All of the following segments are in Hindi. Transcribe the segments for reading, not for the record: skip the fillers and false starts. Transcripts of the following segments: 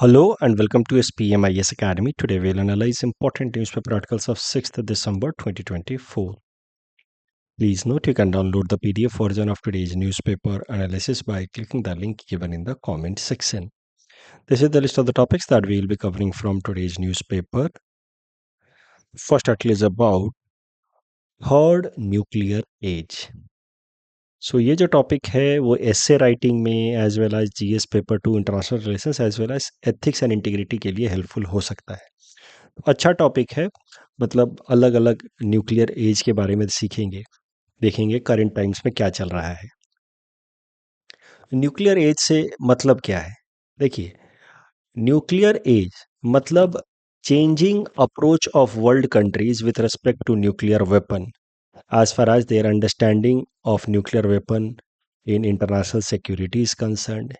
Hello and welcome to SPMIS Academy. Today we'll analyze important newspaper articles of 6th December 2024. Please note you can download the PDF version of today's newspaper analysis by clicking the link given in the comment section. This is the list of the topics that we will be covering from today's newspaper. First article is about third nuclear age. सो ये जो टॉपिक है वो एसे राइटिंग में as well as GS paper 2 international relations as well as ethics and integrity के लिए हेल्पफुल हो सकता है। अच्छा टॉपिक है, मतलब अलग अलग न्यूक्लियर एज के बारे में सीखेंगे, देखेंगे करंट टाइम्स में क्या चल रहा है। न्यूक्लियर एज से मतलब क्या है? देखिए, न्यूक्लियर एज मतलब changing approach of world countries with respect to nuclear weapon as far as their understanding of nuclear weapon in international security is concerned,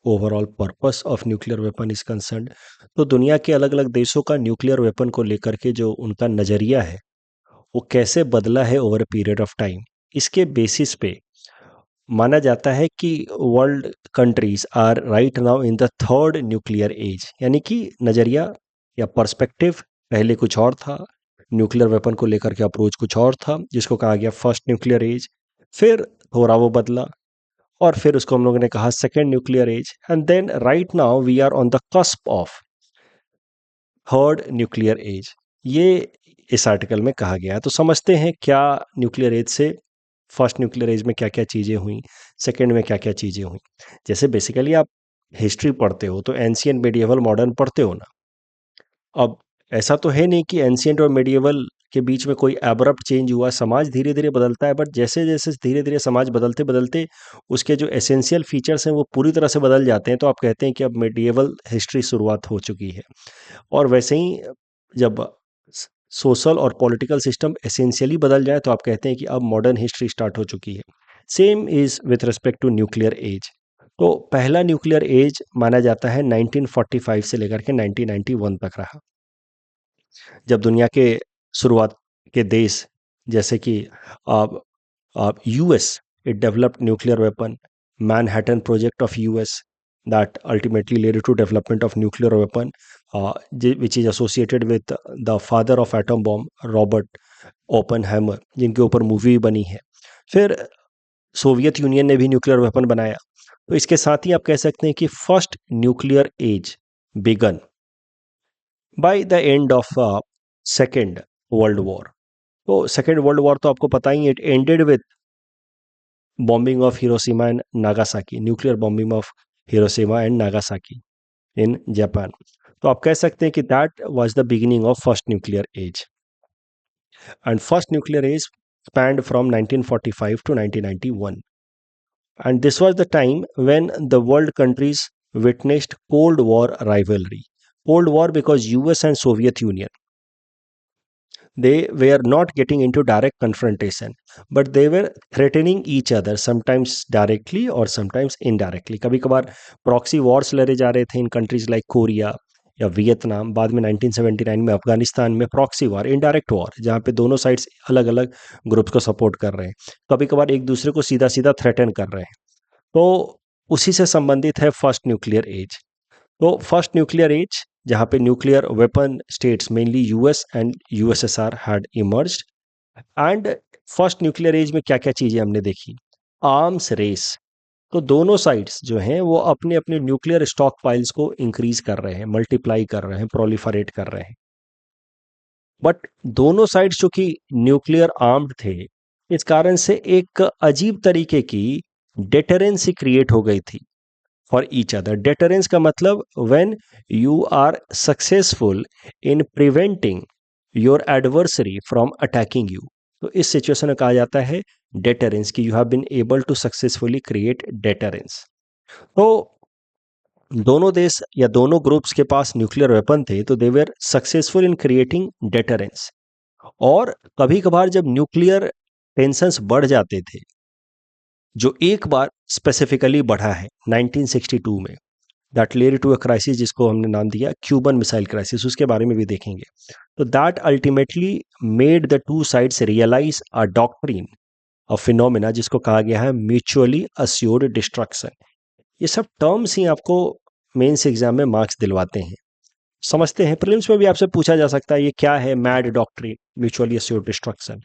overall purpose of nuclear weapon is concerned। तो दुनिया के अलग अलग देशों का न्यूक्लियर वेपन को लेकर के जो उनका नज़रिया है वो कैसे बदला है over a period of time, इसके बेसिस पे माना जाता है कि world countries are right now in the third nuclear age. यानी कि नज़रिया या पर्सपेक्टिव पहले कुछ और था, न्यूक्लियर वेपन को लेकर के अप्रोच कुछ और था जिसको कहा गया फर्स्ट न्यूक्लियर एज, फिर थोड़ा वो बदला और फिर उसको हम लोगों ने कहा second nuclear age, and then right now we are on the cusp of third nuclear age. ये इस आर्टिकल में कहा गया है। तो समझते हैं क्या न्यूक्लियर एज से फर्स्ट न्यूक्लियर एज में क्या क्या चीज़ें हुई, सेकेंड में क्या क्या चीज़ें हुई। जैसे बेसिकली आप हिस्ट्री पढ़ते हो तो एंशियंट, मेडिएवल, मॉडर्न पढ़ते हो ना। अब ऐसा तो है नहीं कि एंशियंट और मेडिएवल के बीच में कोई एब्रप्ट चेंज हुआ, समाज धीरे धीरे बदलता है, बट जैसे जैसे धीरे धीरे समाज बदलते बदलते उसके जो एसेंशियल फीचर्स हैं वो पूरी तरह से बदल जाते हैं, तो आप कहते हैं कि अब मेडिएवल हिस्ट्री शुरुआत हो चुकी है। और वैसे ही जब सोशल और पॉलिटिकल सिस्टम एसेंशियली बदल जाए तो आप कहते हैं कि अब मॉडर्न हिस्ट्री स्टार्ट हो चुकी है। Same is with respect to nuclear age. तो पहला न्यूक्लियर एज माना जाता है 1945 से लेकर के 1991 तक रहा, जब दुनिया के शुरुआत के देश जैसे कि US, it developed nuclear weapon, Manhattan project of US that ultimately led to development of nuclear weapon, which is associated with the father of atom bomb, Robert Oppenheimer, जिनके ऊपर मूवी बनी है। फिर सोवियत यूनियन ने भी न्यूक्लियर वेपन बनाया। तो इसके साथ ही आप कह सकते हैं कि first nuclear age began by the end of second world war. तो सेकेंड वर्ल्ड वॉर तो आपको पता ही, it ended with bombing of Hiroshima and Nagasaki, nuclear bombing of Hiroshima and Nagasaki in Japan. तो आप कह सकते हैं कि that was the beginning of first nuclear age, and first nuclear age spanned from 1945 to 1991, and this was the time when the world countries witnessed Cold War rivalry. Cold War because US and Soviet Union, they were not getting into direct confrontation, but they were threatening each other, sometimes directly or sometimes indirectly। कभी कभार प्रॉक्सी वॉर्स लड़े जा रहे थे इन कंट्रीज लाइक कोरिया या वियतनाम। बाद में 1979 में अफगानिस्तान में प्रॉक्सी वॉर, इनडायरेक्ट वॉर, जहाँ पे दोनों साइड्स अलग अलग ग्रुप्स को सपोर्ट कर रहे हैं, कभी कभार एक दूसरे को सीधा सीधा थ्रेटन कर रहे हैं। तो उसी से संबंधित है फर्स्ट न्यूक्लियर एज। तो फर्स्ट न्यूक्लियर एज जहाँ पे nuclear weapon states mainly US and USSR had emerged, and first nuclear age में क्या क्या चीज़ें हमने देखी? Arms race. तो दोनों साइड्स जो हैं वो अपने अपने न्यूक्लियर स्टॉक पाइल्स को इंक्रीज कर रहे हैं, मल्टीप्लाई कर रहे हैं, प्रोलिफरेट कर रहे हैं। बट दोनों साइड्स जो कि न्यूक्लियर आर्म्ड थे, इस कारण से एक अजीब तरीके की डेटरेंसी क्रिएट हो गई थी फॉर ईच अदर। डेटरेंस का मतलब when you are successful in preventing your adversary from attacking you. तो इस सिचुएशन में कहा जाता है डेटरेंस, कि you have been able to successfully create deterrence. तो दोनों देश या दोनों ग्रुप्स के पास न्यूक्लियर वेपन थे, तो they were successful in creating deterrence. और कभी कभार जब न्यूक्लियर टेंशंस बढ़ जाते थे, जो एक बार स्पेसिफिकली बढ़ा है 1962 में, that led to a crisis जिसको हमने नाम दिया क्यूबन मिसाइल क्राइसिस, उसके बारे में भी देखेंगे। तो that ultimately made the two sides realise a doctrine, a phenomena जिसको कहा गया है म्यूचुअली अस्योर्ड डिस्ट्रक्शन। ये सब टर्म्स ही आपको मेंस एग्जाम में मार्क्स दिलवाते हैं। समझते हैं, प्रीलिम्स में भी आपसे पूछा जा सकता है ये क्या है mad doctrine, mutually assured destruction.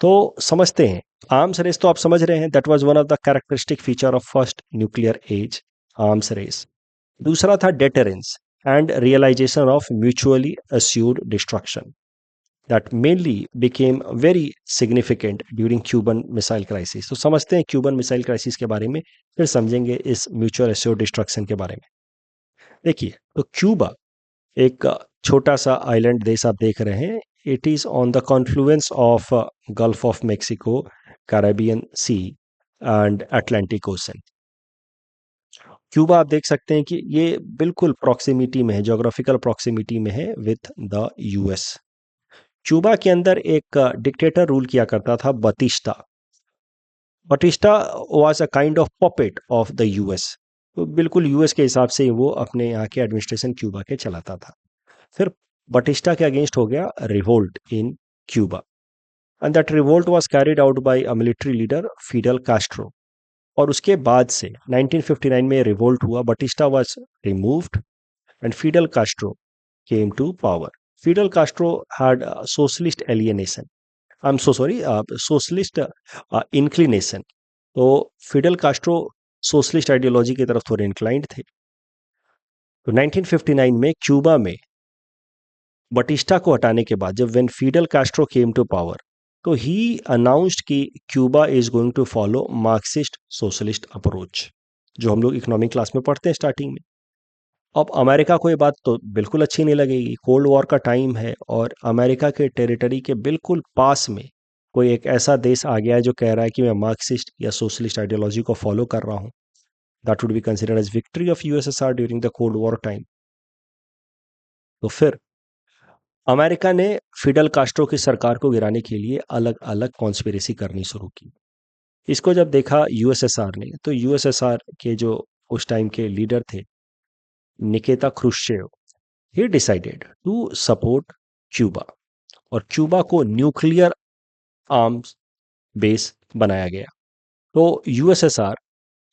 तो समझते हैं। आर्म्स रेस तो आप समझ रहे हैं, that was one of the characteristic feature of first nuclear age, arms race. दूसरा था deterrence and realisation of mutually assured destruction, that mainly became very significant during Cuban missile crisis. तो समझते हैं क्यूबन मिसाइल क्राइसिस के बारे में, फिर समझेंगे इस म्यूचुअल एश्योर्ड डिस्ट्रक्शन के बारे में। देखिए, तो क्यूबा एक छोटा सा आइलैंड देश आप देख रहे हैं। It is on the confluence of Gulf of Mexico, Caribbean Sea and Atlantic Ocean. Cuba आप देख सकते हैं कि ये बिल्कुल प्रॉक्सिमिटी में है, जोग्राफिकल प्रॉक्सिमिटी में है विथ द यूएस। क्यूबा के अंदर एक डिक्टेटर रूल किया करता था, Batista. Batista was a kind of puppet of the US. तो बिल्कुल यूएस के हिसाब से ही वो अपने यहाँ के एडमिनिस्ट्रेशन क्यूबा के चलाता था। फिर बटिस्टा के अगेंस्ट हो गया revolt in Cuba, and that revolt was carried out by a military leader Fidel Castro. और उसके बाद से 1959 में रिवोल्ट हुआ, Batista was removed and Fidel Castro came to power. Fidel Castro had socialist alienation. I'm so sorry, socialist inclination. तो फिडेल कास्ट्रो सोशलिस्ट आइडियोलॉजी की तरफ थोड़े इंक्लाइंड थे। तो 1959 में क्यूबा में बटिस्टा को हटाने के बाद, जब when Fidel Castro came to power, तो ही अनाउंस्ड कि Cuba is going to follow Marxist socialist approach, जो हम लोग इकोनॉमिक क्लास में पढ़ते हैं स्टार्टिंग में। अब अमेरिका को ये बात तो बिल्कुल अच्छी नहीं लगेगी, कोल्ड वॉर का टाइम है और अमेरिका के टेरिटरी के बिल्कुल पास में कोई एक ऐसा देश आ गया है जो कह रहा है कि मैं मार्क्सिस्ट या सोशलिस्ट आइडियोलॉजी को फॉलो कर रहा हूँ। That would be considered as victory of USSR during the cold war time. तो फिर अमेरिका ने फिडल कास्ट्रो की सरकार को गिराने के लिए अलग अलग कॉन्स्पिरेसी करनी शुरू की। इसको जब देखा यूएसएसआर ने, तो यूएसएसआर के जो उस टाइम के लीडर थे, Nikita Khrushchev, he decided to support Cuba, और क्यूबा को न्यूक्लियर आर्म्स बेस बनाया गया। तो यूएसएसआर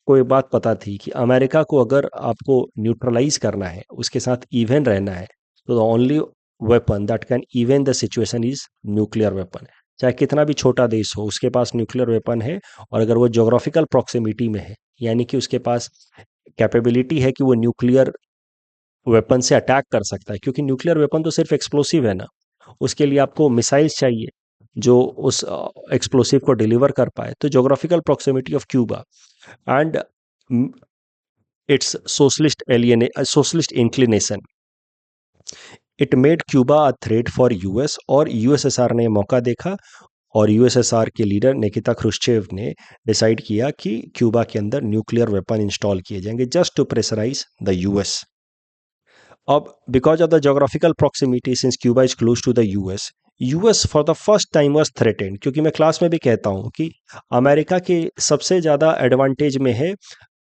को एक बात पता थी कि अमेरिका को अगर आपको न्यूट्रलाइज करना है, उसके साथ इवन रहना है, तो the only weapon that can even the situation is nuclear weapon. चाहे कितना भी छोटा देश हो, उसके पास न्यूक्लियर वेपन है, और अगर वो जोग्राफिकल प्रॉक्सिमिटी में है, यानी कि उसके पास कैपेबिलिटी है कि वो न्यूक्लियर वेपन से अटैक कर सकता है, क्योंकि न्यूक्लियर वेपन तो सिर्फ एक्सप्लोसिव है ना, उसके लिए आपको मिसाइल्स चाहिए जो उस एक्सप्लोसिव को डिलीवर कर पाए। तो geographical proximity of Cuba and its socialist inclination, it made Cuba a threat for US, और यूएसएसआर ने मौका देखा, और यूएसएसआर के लीडर निकिता क्रुश्चेव ने डिसाइड किया कि क्यूबा के अंदर न्यूक्लियर वेपन इंस्टॉल किए जाएंगे just to pressurise the US. अब because of the geographical proximity, since Cuba is close to the US, US for the first time was threatened. क्योंकि मैं क्लास में भी कहता हूं कि अमेरिका के सबसे ज्यादा एडवांटेज में है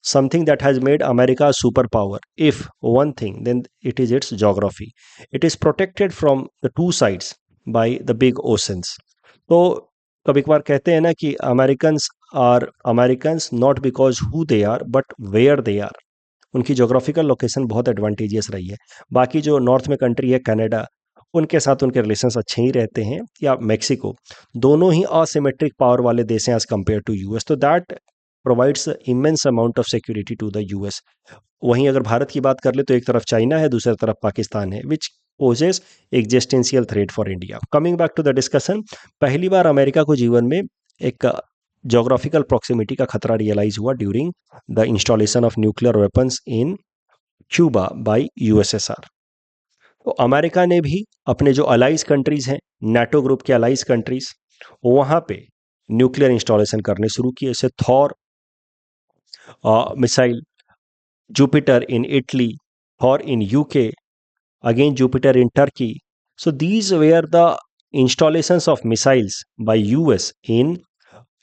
something that has made America a superpower. If one thing, then it is its geography. It is protected from the two sides by the big oceans. तो कभी कभार कहते हैं ना कि Americans are Americans not because who they are but where they are. उनकी जोग्राफिकल लोकेशन बहुत एडवांटेजियस रही है। बाकी जो नॉर्थ में कंट्री है कनाडा, उनके साथ उनके रिलेशंस अच्छे ही रहते हैं, या मेक्सिको, दोनों ही असिमेट्रिक पावर वाले देश हैं एज कम्पेयर टू यूएस। तो that provides immense amount of security to the US. वहीं अगर भारत की बात कर ले तो एक तरफ चाइना है, दूसरी तरफ पाकिस्तान है, which poses existential threat for India. Coming back to the discussion, पहली बार अमेरिका को जीवन में एक जोग्राफिकल प्रॉक्सिमिटी का खतरा रियलाइज हुआ during the installation of nuclear weapons in Cuba bye USSR. तो अमेरिका ने भी अपने जो अलाइज कंट्रीज हैं, नाटो ग्रुप के अलाइज कंट्रीज, वहां पे न्यूक्लियर इंस्टॉलेशन करने शुरू किए, जैसे Thor missile, Jupiter in Italy, Thor in UK, again Jupiter in Turkey. So these were the installations of missiles by US in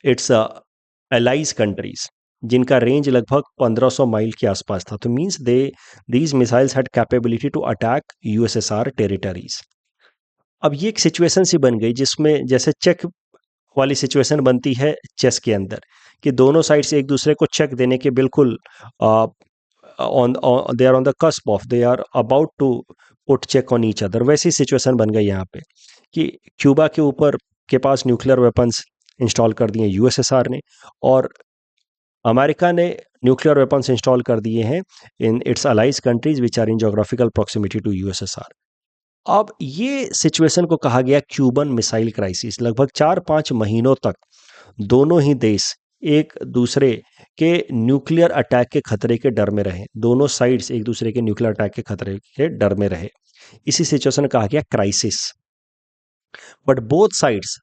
its allies countries, जिनका रेंज लगभग 1500 माइल के आसपास था। तो means these missiles had capability to attack USSR territories. अब ये एक सिचुएशन सी बन गई जिसमें जैसे चेक वाली सिचुएशन बनती है चेस के अंदर, कि दोनों साइड से एक दूसरे को चेक देने के बिल्कुल they are on the cusp of, they are about to put check on each other. वैसी सिचुएशन बन गई यहाँ पे कि क्यूबा के ऊपर के पास न्यूक्लियर वेपन्स इंस्टॉल कर दिए यूएसएसआर ने, और अमेरिका ने न्यूक्लियर वेपन्स इंस्टॉल कर दिए हैं in its allies countries which are in geographical proximity to USSR. अब ये सिचुएशन को कहा गया क्यूबन मिसाइल क्राइसिस। लगभग 4-5 महीनों तक दोनों ही देश एक दूसरे के न्यूक्लियर अटैक के खतरे के डर में रहे, दोनों साइड्स एक दूसरे के न्यूक्लियर अटैक के खतरे के डर में रहे। इसी सिचुएशन कहा गया crisis. But both sides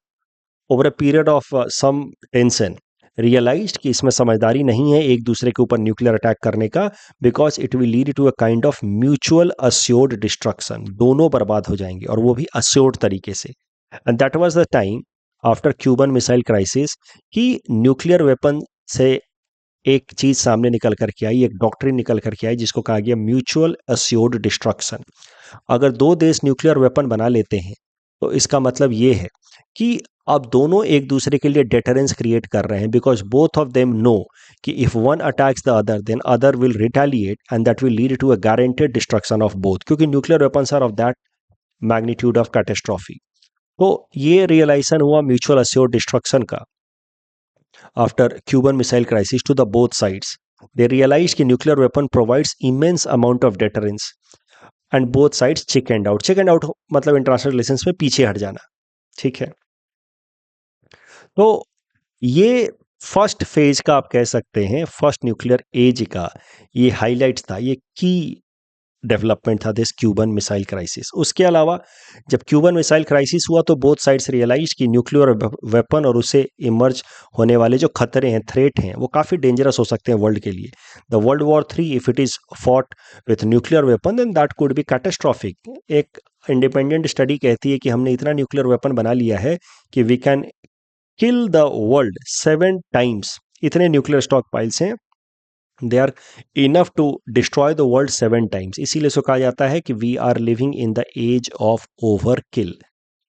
over a period of some tension realised कि इसमें समझदारी नहीं है एक दूसरे के ऊपर न्यूक्लियर अटैक करने का, because it will lead to a kind of mutual assured destruction. दोनों बर्बाद हो जाएंगे और वो भी अस्योर्ड तरीके से। And that was the time after Cuban missile crisis कि न्यूक्लियर वेपन से एक चीज सामने निकल करके आई, एक डॉक्ट्रिन निकल करके आई जिसको कहा गया म्यूचुअल अस्योर्ड डिस्ट्रक्शन। अगर दो देश न्यूक्लियर वेपन बना लेते हैं तो इसका मतलब ये है कि अब दोनों एक दूसरे के लिए डेटरेंस क्रिएट कर रहे हैं, because both of them know कि if one attacks the other then other will retaliate and that will lead to a guaranteed destruction of both, क्योंकि nuclear weapons are of that magnitude of catastrophe. तो ये रियलाइजेशन हुआ म्यूचुअल अस्योर्ड डिस्ट्रक्शन का after Cuban missile crisis to the both sides. They realise कि nuclear weapon provides immense amount of deterrence and both sides chickened out. चिकेंड out मतलब इंटरनेशनल रिलेशंस में पीछे हट जाना, ठीक है। तो ये फर्स्ट फेज का आप कह सकते हैं, फर्स्ट न्यूक्लियर एज का ये हाईलाइट था, ये की डेवलपमेंट था दिस क्यूबन मिसाइल क्राइसिस। उसके अलावा जब क्यूबन मिसाइल क्राइसिस हुआ तो बोथ साइड्स रियलाइज कि न्यूक्लियर वेपन और उससे इमर्ज होने वाले जो खतरे हैं, थ्रेट हैं, वो काफ़ी डेंजरस हो सकते हैं वर्ल्ड के लिए। The world war 3 if it is fought with nuclear weapon then that could be catastrophic. एक इंडिपेंडेंट स्टडी कहती है कि हमने इतना न्यूक्लियर वेपन बना लिया है कि we can kill the world 7 times. इतने न्यूक्लियर स्टॉक पाइल्स हैं, they are enough to destroy the world 7 times. इसीलिए इसको कहा जाता है कि we are living in the age of overkill.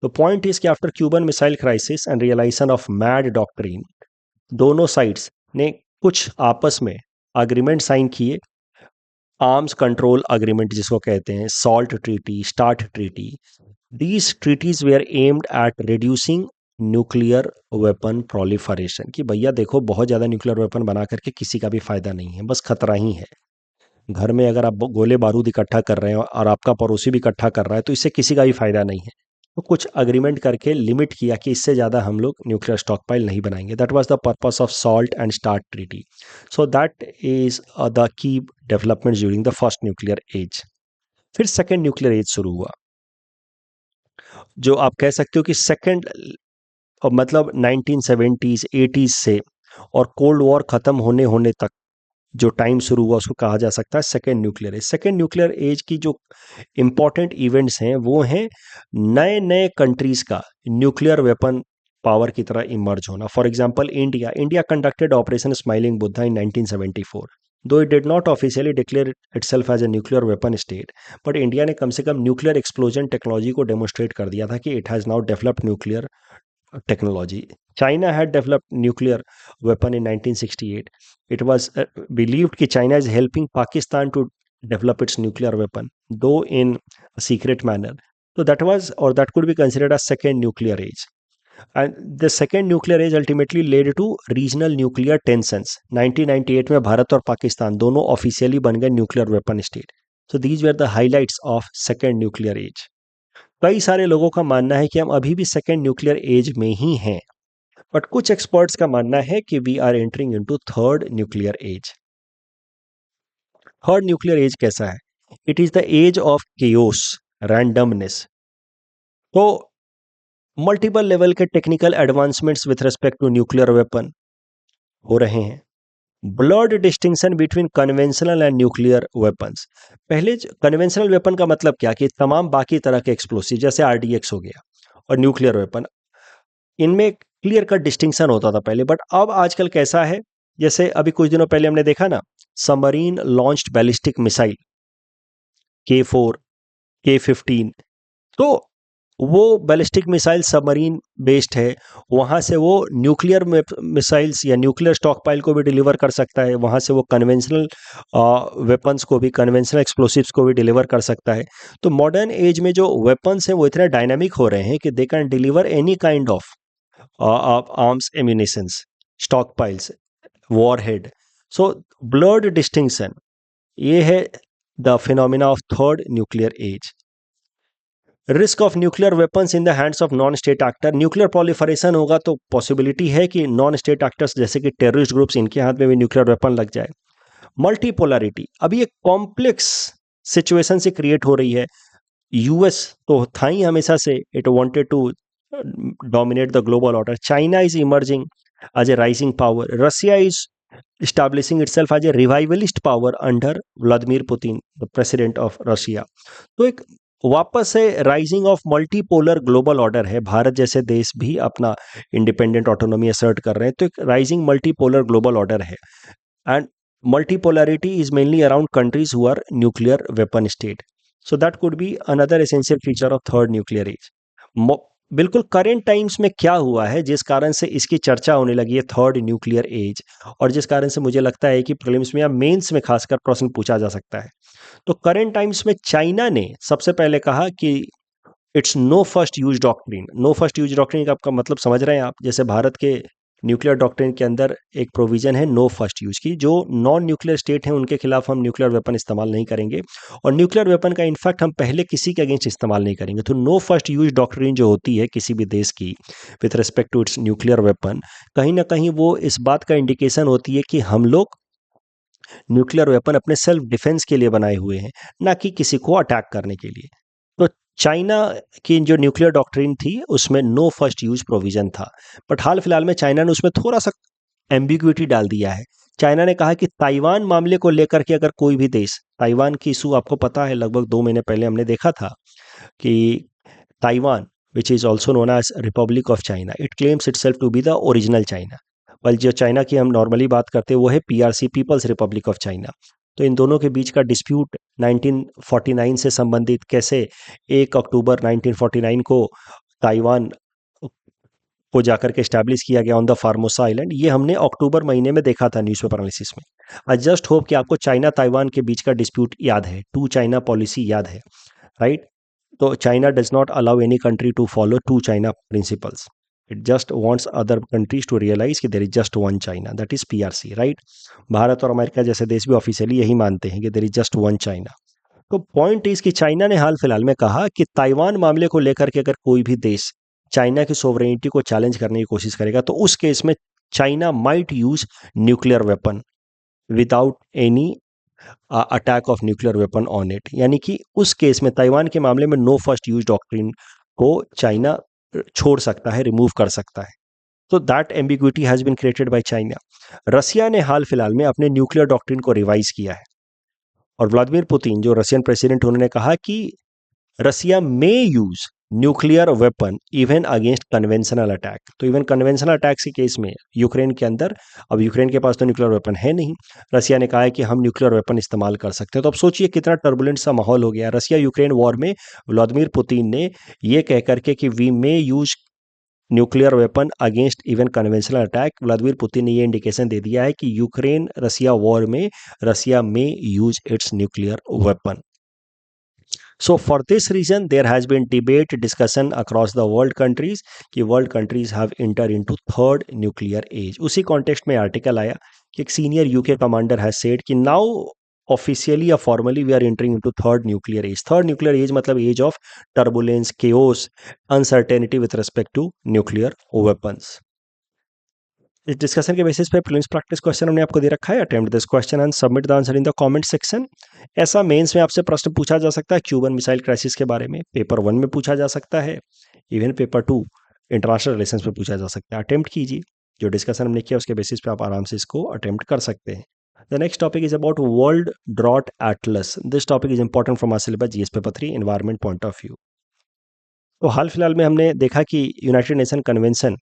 तो पॉइंट इज कि after Cuban missile crisis and realisation of MAD doctrine, दोनों साइड्स ने कुछ आपस में अग्रीमेंट साइन किए, आर्म्स कंट्रोल अग्रीमेंट जिसको कहते हैं, SALT treaty, start treaty. These treaties were aimed at reducing nuclear weapon proliferation. कि भैया देखो, बहुत ज़्यादा न्यूक्लियर वेपन बना करके किसी का भी फायदा नहीं है, बस खतरा ही है। घर में अगर आप गोले बारूद इकट्ठा कर रहे हो और आपका पड़ोसी भी इकट्ठा कर रहा है तो इससे किसी का भी फायदा नहीं है। तो कुछ अग्रीमेंट करके लिमिट किया कि इससे ज़्यादा हम लोग न्यूक्लियर स्टॉक पाइल नहीं बनाएंगे। That was the purpose of SALT and START treaty. So that is the key development during the first nuclear age. फिर सेकेंड न्यूक्लियर एज शुरू हुआ, जो आप कह सकते हो कि सेकेंड मतलब 1970s 80s से और कोल्ड वॉर खत्म होने होने तक जो टाइम शुरू हुआ उसको कहा जा सकता है second nuclear age. Second nuclear age की जो इंपॉर्टेंट इवेंट्स हैं वो हैं नए नए कंट्रीज का न्यूक्लियर वेपन पावर की तरह इमर्ज होना। For example India conducted operation smiling Buddha in 1974। Though it did not officially declare itself as a nuclear weapon state, but India ने कम से कम न्यूक्लियर एक्सप्लोजन टेक्नोलॉजी को डेमोस्ट्रेट कर दिया था कि it has now developed nuclear technology. China had developed nuclear weapon in 1968. It was believed that China is helping Pakistan to develop its nuclear weapon, though in a secret manner. So that was, or that could be considered a second nuclear age. And the second nuclear age ultimately led to regional nuclear tensions. 1998 में भारत और पाकिस्तान दोनों ऑफिशियली बन गए nuclear weapon state. So these were the highlights of second nuclear age. कई सारे लोगों का मानना है कि हम अभी भी सेकेंड न्यूक्लियर एज में ही हैं, बट कुछ एक्सपर्ट्स का मानना है कि we are entering into third nuclear age. Third nuclear age कैसा है? It is the age of chaos, randomness. तो मल्टीपल लेवल के technical advancements with respect to nuclear weapon हो रहे हैं। Blurred distinction between conventional and nuclear weapons. पहले कन्वेंशनल वेपन का मतलब क्या कि तमाम बाकी तरह के एक्सप्लोसिव जैसे आरडीएक्स हो गया और न्यूक्लियर वेपन, इनमें क्लियर कट डिस्टिंक्शन होता था पहले। बट अब आजकल कैसा है, जैसे अभी कुछ दिनों पहले हमने देखा ना, submarine launched ballistic missile K4, K15। तो वो बैलिस्टिक मिसाइल सबमरीन बेस्ड है, वहाँ से वो न्यूक्लियर मिसाइल्स या न्यूक्लियर स्टॉक पाइल को भी डिलीवर कर सकता है, वहाँ से वो कन्वेंशनल वेपन्स को भी, कन्वेंशनल एक्सप्लोसिव्स को भी डिलीवर कर सकता है। तो मॉडर्न एज में जो वेपन्स हैं वो इतने डायनामिक हो रहे हैं कि they can deliver any kind of arms ammunitions, stockpiles, warhead. So blurred distinction, ये है the phenomena of third nuclear age. Risk of nuclear weapons in the hands of non state actor, nuclear proliferation होगा तो पॉसिबिलिटी है कि नॉन स्टेट एक्टर्स जैसे कि टेररिस्ट ग्रुप्स, इनके हाथ में भी न्यूक्लियर वेपन लग जाए। मल्टीपोलैरिटी, अभी एक कॉम्प्लेक्स सिचुएशन से क्रिएट हो रही है। यूएस तो था ही हमेशा से, it wanted to dominate the global order. China is emerging as a rising power, Russia is establishing itself as a revivalist power under Vladimir Putin, the president of Russia। तो एक वापस से rising of multipolar global order है, भारत जैसे देश भी अपना इंडिपेंडेंट ऑटोनॉमी असर्ट कर रहे हैं, तो एक राइजिंग मल्टीपोलर ग्लोबल ऑर्डर है। And multipolarity is mainly around countries who are nuclear weapon state, so that could be another essential feature of third nuclear age। बिल्कुल करेंट टाइम्स में क्या हुआ है जिस कारण से इसकी चर्चा होने लगी है थर्ड न्यूक्लियर एज, और जिस कारण से मुझे लगता है कि प्रीलिम्स में या मेंस में खासकर प्रश्न पूछा जा सकता है। तो करेंट टाइम्स में चाइना ने सबसे पहले कहा कि it's no first use doctrine. No first use doctrine का आपका मतलब समझ रहे हैं आप, जैसे भारत के न्यूक्लियर डॉक्ट्रिन के अंदर एक प्रोविजन है नो फर्स्ट यूज की, जो नॉन न्यूक्लियर स्टेट हैं उनके खिलाफ हम न्यूक्लियर वेपन इस्तेमाल नहीं करेंगे, और न्यूक्लियर वेपन का इनफैक्ट हम पहले किसी के अगेंस्ट इस्तेमाल नहीं करेंगे। तो नो फर्स्ट यूज डॉक्ट्रिन जो होती है किसी भी देश की with respect to its nuclear weapon, कहीं ना कहीं वो इस बात का इंडिकेशन होती है कि हम लोग न्यूक्लियर वेपन अपने सेल्फ डिफेंस के लिए बनाए हुए हैं, ना कि किसी को अटैक करने के लिए। तो चाइना की जो न्यूक्लियर डॉक्ट्रिन थी उसमें नो फर्स्ट यूज प्रोविजन था, बट हाल फिलहाल में चाइना ने उसमें थोड़ा सा एम्बिग्विटी डाल दिया है। चाइना ने कहा कि ताइवान मामले को लेकर के अगर कोई भी देश, ताइवान की इशू आपको पता है, लगभग 2 महीने पहले हमने देखा था कि Taiwan which is also known as Republic of China, it claims itself to be the original China, while जो चाइना की हम नॉर्मली बात करते हैं वो है PRC, People's Republic of China. तो इन दोनों के बीच का डिस्प्यूट 1949 से संबंधित, कैसे 1 अक्टूबर 1949 को ताइवान को जाकर के स्टैब्लिश किया गया ऑन द फार्मोसा आइलैंड, ये हमने अक्टूबर महीने में देखा था न्यूज़पेपर एनालिसिस में। आई जस्ट होप कि आपको चाइना ताइवान के बीच का डिस्प्यूट याद है, टू चाइना पॉलिसी याद है, राइट। तो China does not allow any country to follow two China principles, it just wants other countries to realise कि there is just one China, that is PRC, right. Bharat और अमेरिका जैसे देश भी ऑफिशियली यही मानते हैं कि there is just one China. तो पॉइंट इज कि चाइना ने हाल फिलहाल में कहा कि ताइवान मामले को लेकर के अगर कोई भी देश चाइना की सोवरेनिटी को चैलेंज करने की कोशिश करेगा तो उस केस में China might use nuclear weapon without any attack of nuclear weapon on it, यानी कि उस केस में ताइवान के मामले में नो फर्स्ट यूज डॉक्ट्रिन को चाइना छोड़ सकता है, रिमूव कर सकता है। तो that ambiguity has been created by China. Russia ने हाल फिलहाल में अपने न्यूक्लियर डॉक्ट्रिन को रिवाइज किया है, और व्लादिमीर पुतिन जो रशियन प्रेसिडेंट, उन्होंने कहा कि Russia may use nuclear weapon even against conventional attack. तो इवन कन्वेंशनल अटैक के केस में यूक्रेन के अंदर, अब यूक्रेन के पास तो न्यूक्लियर वेपन है नहीं, रसिया ने कहा है कि हम न्यूक्लियर वेपन इस्तेमाल कर सकते हैं। तो अब सोचिए कितना टर्बुलेंट सा माहौल हो गया। रसिया यूक्रेन वॉर में व्लादिमीर पुतिन ने ये कह करके कि we may use nuclear weapon against even conventional attack, Vladimir Putin ने ये इंडिकेशन दे दिया है कि यूक्रेन रसिया वॉर में रसिया में use it's nuclear weapon. So for this reason, there has been debate, discussion across the world countries कि world countries have entered into third nuclear age। उसी context में article आया कि एक senior UK commander has said कि now officially or formally we are entering into third nuclear age। third nuclear age मतलब age of turbulence, chaos, uncertainty with respect to nuclear weapons। इस डिस्कशन के बेसिस पे प्रीलिम्स प्रैक्टिस क्वेश्चन हमने आपको दे रखा है। Attempt this question and submit the answer in the comment section. ऐसा मेंस में आपसे प्रश्न पूछा जा सकता है क्यूबन मिसाइल क्राइसिस के बारे में, पेपर 1 में पूछा जा सकता है, इवन पेपर 2 इंटरनेशनल रिलेशंस में पूछा जा सकता है। अटेम्प्ट कीजिए, जो डिस्कशन हमने किया उसके बेसिस पे आप आराम से इसको अटेम्प्ट कर सकते हैं। The next topic is about world drought atlas. This topic is important from our syllabus GS paper 3 environment point of view. तो हाल फिलहाल में हमने देखा कि United Nation Convention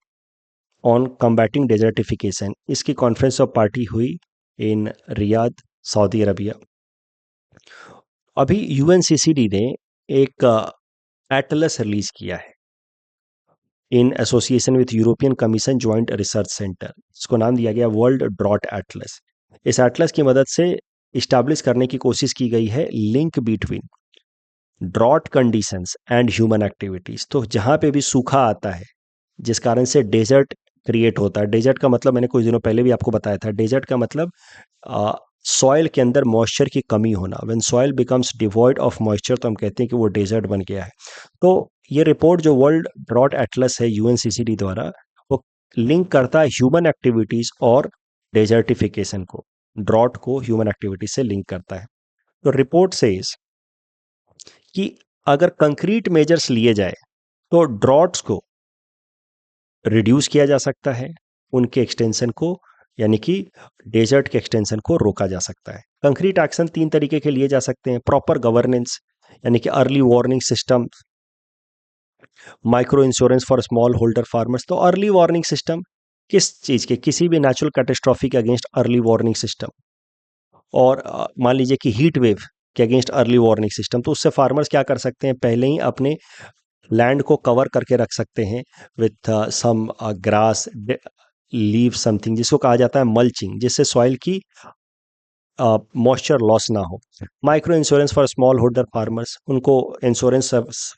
on Combating Desertification, इसकी कॉन्फ्रेंस ऑफ पार्टी हुई इन रियाद, सऊदी अरबिया। अभी यूएनसीसीडी ने एक एटलस रिलीज किया है in association with European Commission Joint Research Centre. इसको नाम दिया गया वर्ल्ड ड्रॉट एटलस। इस एटलस की मदद से इस्टेब्लिश करने की कोशिश की गई है link between drought conditions and human activities. तो जहां पे भी सूखा आता है जिस कारण से डेजर्ट क्रिएट होता है, डेजर्ट का मतलब मैंने कुछ दिनों पहले भी आपको बताया था, डेजर्ट का मतलब सॉइल के अंदर मॉइस्चर की कमी होना। When soil becomes devoid of moisture तो हम कहते हैं कि वो डेजर्ट बन गया है। तो ये रिपोर्ट जो वर्ल्ड ड्रॉट एटलस है यूएनसीसीडी द्वारा, वो लिंक करता है ह्यूमन एक्टिविटीज और डेजर्टिफिकेशन को, ड्रॉट को ह्यूमन एक्टिविटीज से लिंक करता है। तो रिपोर्ट से कि अगर कंक्रीट मेजर्स लिए जाए तो ड्रॉट्स को रिड्यूस किया जा सकता है, उनके एक्सटेंशन को, यानी कि डेजर्ट के एक्सटेंशन को रोका जा सकता है। कंक्रीट एक्शन तीन तरीके के लिए जा सकते हैं: प्रॉपर गवर्नेंस यानी कि early warning system, micro insurance for small holder farmers. तो अर्ली वार्निंग सिस्टम किस चीज के, किसी भी नेचुरल कैटेस्ट्रॉफी के अगेंस्ट अर्ली वार्निंग सिस्टम। और मान लीजिए कि हीट वेव के अगेंस्ट अर्ली वार्निंग सिस्टम, तो उससे फार्मर्स क्या कर सकते हैं, पहले ही अपने लैंड को कवर करके रख सकते हैं with some grass, leave something, जिसको कहा जाता है मल्चिंग, जिससे सॉइल की मॉइस्चर लॉस ना हो। Micro insurance for small holder farmers, उनको इंश्योरेंस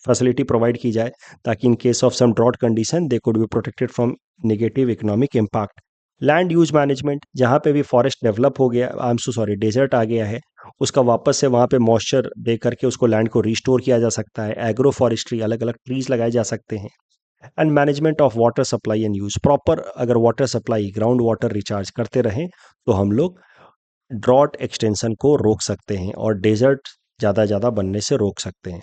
फैसिलिटी प्रोवाइड की जाए ताकि in case of some drought condition they could be protected from negative economic impact. Land use management, जहाँ पे भी फॉरेस्ट डेवलप हो गया, I am so sorry, desert आ गया है, उसका वापस से वहाँ पे मॉइस्चर दे करके उसको लैंड को रिस्टोर किया जा सकता है। एग्रो फॉरेस्ट्री, अलग अलग ट्रीज लगाए जा सकते हैं। And management of water supply and use, proper अगर water supply, ground water recharge करते रहें तो हम लोग ड्रॉट एक्सटेंशन को रोक सकते हैं और डेजर्ट ज़्यादा बनने से रोक सकते हैं।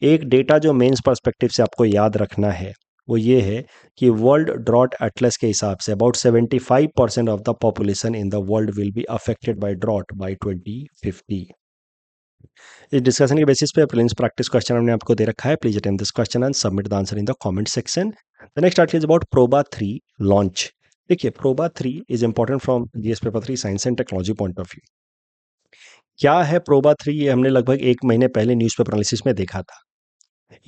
एक डेटा जो मेंस पर्सपेक्टिव से आपको याद रखना है वो ये है कि वर्ल्ड ड्रॉट एटलस के हिसाब से about 75% of the population in the world will be affected by drought by 2050। इस डिस्कशन के बेसिस पे प्रीलिम्स प्रैक्टिस क्वेश्चन हमने आपको दे रखा है। Please attempt this question and submit the answer in the comment section. The next article is about Proba 3 launch. देखिए, Proba 3 is important from GS paper 3 science and technology point of view. क्या है प्रोबा 3? ये हमने लगभग एक महीने पहले न्यूज़पेपर एनालिसिस में देखा था।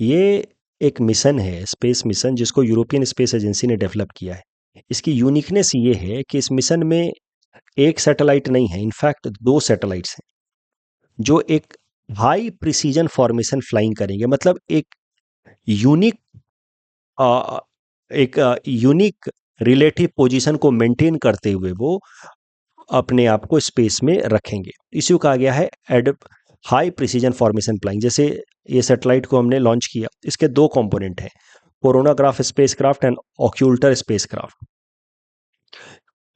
ये एक मिशन है, स्पेस मिशन, जिसको यूरोपियन स्पेस एजेंसी ने डेवलप किया है। इसकी यूनिकनेस ये है कि इस मिशन में एक सैटेलाइट नहीं है, इनफैक्ट दो सैटेलाइट्स हैं जो एक हाई प्रिसीजन फॉर्मेशन फ्लाइंग करेंगे। मतलब यूनिक अ, एक यूनिक रिलेटिव पोजीशन को मेंटेन करते हुए वो अपने आप को स्पेस में रखेंगे। इसी को कहा गया है हाई प्रिसीजन फॉर्मेशन फ्लाइंग। जैसे ये सैटेलाइट को हमने लॉन्च किया, इसके दो कंपोनेंट हैं, कोरोनाग्राफ स्पेसक्राफ्ट एंड ऑक्यूल्टर स्पेसक्राफ्ट।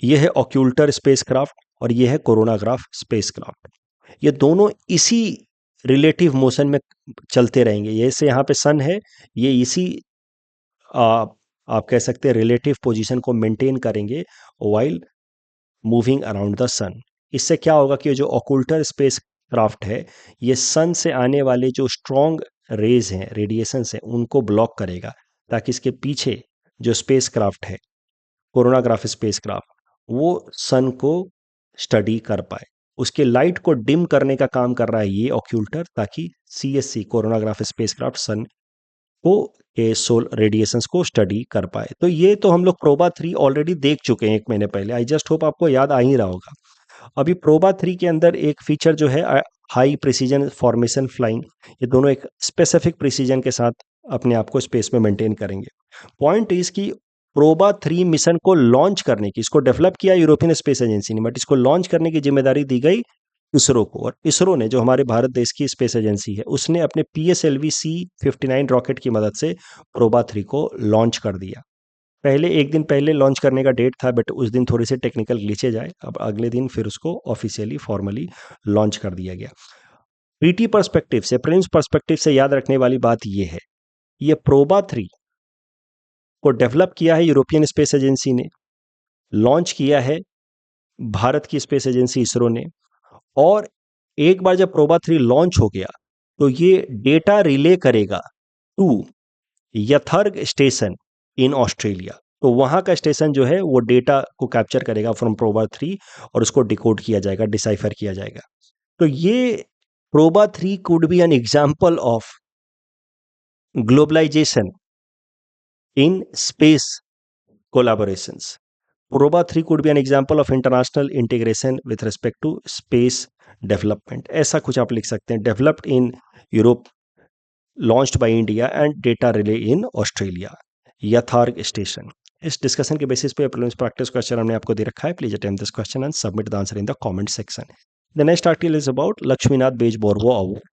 ये है ऑक्यूल्टर स्पेसक्राफ्ट और ये है कोरोनाग्राफ स्पेसक्राफ्ट। ये दोनों इसी रिलेटिव मोशन में चलते रहेंगे। जैसे यहाँ पे सन है, ये इसी आ, आप कह सकते हैं रिलेटिव पोजीशन को मेंटेन करेंगे वाइल मूविंग अराउंड द सन। इससे क्या होगा कि जो ऑक्यूल्टर स्पेस क्राफ्ट है, ये सन से आने वाले जो स्ट्रॉन्ग रेज हैं, रेडिएशन हैं, उनको ब्लॉक करेगा ताकि इसके पीछे जो स्पेस क्राफ्ट है, कोरोनाग्राफ स्पेस क्राफ्ट, वो सन को स्टडी कर पाए। उसके लाइट को डिम करने का काम कर रहा है ये ऑक्यूल्टर, ताकि सीएससी, कोरोनाग्राफ स्पेसक्राफ्ट, सन को के सोल रेडिएशंस को स्टडी कर पाए। तो ये तो हम लोग प्रोबा 3 ऑलरेडी देख चुके हैं एक महीने पहले। आई जस्ट होप आपको याद आ ही रहा होगा। अभी प्रोबा 3 के अंदर एक फीचर जो है हाई प्रिसीजन फॉर्मेशन फ्लाइंग, ये दोनों एक स्पेसिफिक प्रिसीजन के साथ अपने आप को स्पेस में मेंटेन करेंगे। पॉइंट इज की प्रोबा 3 मिशन को लॉन्च करने की, इसको डेवलप किया यूरोपियन स्पेस एजेंसी ने, बट इसको लॉन्च करने की जिम्मेदारी दी गई इसरो को। और इसरो ने, जो हमारे भारत देश की स्पेस एजेंसी है, उसने अपने PSLV C-59 रॉकेट की मदद से प्रोबा 3 को लॉन्च कर दिया। पहले एक दिन पहले लॉन्च करने का डेट था, बट उस दिन थोड़ी सी टेक्निकल ग्लिचेज आए। अब अगले दिन फिर उसको ऑफिशियली फॉर्मली लॉन्च कर दिया गया। पीटी पर्सपेक्टिव से, प्रीलिम्स पर्सपेक्टिव से याद रखने वाली बात यह है, ये प्रोबा 3 को डेवलप किया है यूरोपियन स्पेस एजेंसी ने, लॉन्च किया है भारत की स्पेस एजेंसी इसरो ने। और एक बार जब प्रोबा 3 लॉन्च हो गया तो ये डेटा रिले करेगा टू यथर्ग स्टेशन इन ऑस्ट्रेलिया। तो वहां का स्टेशन जो है वो डेटा को कैप्चर करेगा फ्रॉम प्रोबा 3 और उसको डिकोड किया जाएगा, डिसाइफर किया जाएगा। तो ये PROBA 3 could be an example of Globalization in space collaborations. Proba 3 could be an example of international integration with respect to space development. ऐसा कुछ आप लिख सकते हैं. Developed in Europe, launched by India and data relay in Australia. यथार्ग स्टेशन. इस डिस्कशन के बेसिस पे प्रीलिम्स प्रैक्टिस क्वेश्चन हमने आपको दे रखा है. Please attempt this question and submit the answer in the comment section. The next article is about Lakshminath Bezbaroa award.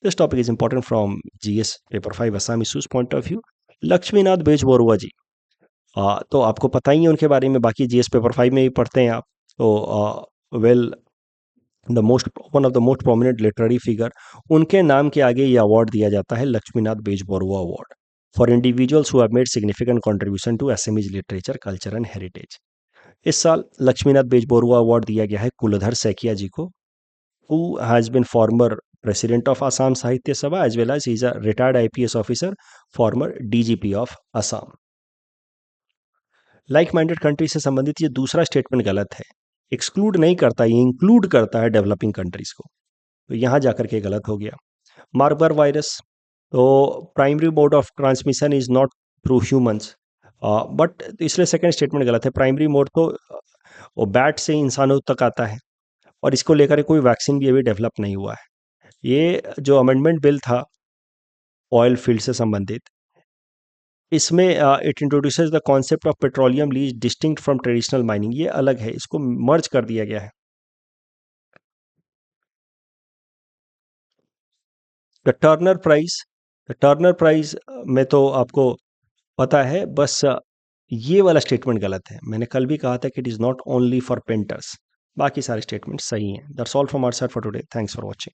This topic is important from GS paper 5 Assam issues point of view. Lakshminath Bezbaroa ji, तो आपको पता ही है उनके बारे में, बाकी जीएस पेपर 5 में भी पढ़ते हैं आप. तो well, the most one of the most prominent literary figure, उनके नाम के आगे ये अवार्ड दिया जाता है, Lakshminath Bezbaroa award, for individuals who have made significant contribution to Assamese literature, culture and heritage. इस साल लक्ष्मीनाथ बेजबोरवा अवार्ड दिया गया है कुलधर सैकिया जी को, who has been former president of Assam Sahitya Sabha as well as he is a retired IPS officer, former DGP of Assam. Like minded country से संबंधित ये दूसरा स्टेटमेंट गलत है. एक्सक्लूड नहीं करता, ये इंक्लूड करता है डेवलपिंग कंट्रीज को, तो यहां जाकर के गलत हो गया. मार्बर्ग वायरस, तो primary mode of transmission is not through humans, but इसलिए सेकंड स्टेटमेंट गलत है. प्राइमरी मोड तो वो बैट से इंसानों तक आता है, और इसको लेकर कोई वैक्सीन भी अभी डेवलप नहीं हुआ है. ये जो अमेंडमेंट बिल था ऑयल फील्ड से संबंधित, इसमें it introduces the concept of petroleum lease distinct from traditional mining. ये अलग है, इसको मर्ज कर दिया गया है. The Turner Prize, the Turner Prize में तो आपको पता है, बस ये वाला स्टेटमेंट गलत है. मैंने कल भी कहा था कि it is not only for painters. बाकी सारे स्टेटमेंट सही हैं. That's all from our side for today. Thanks for watching.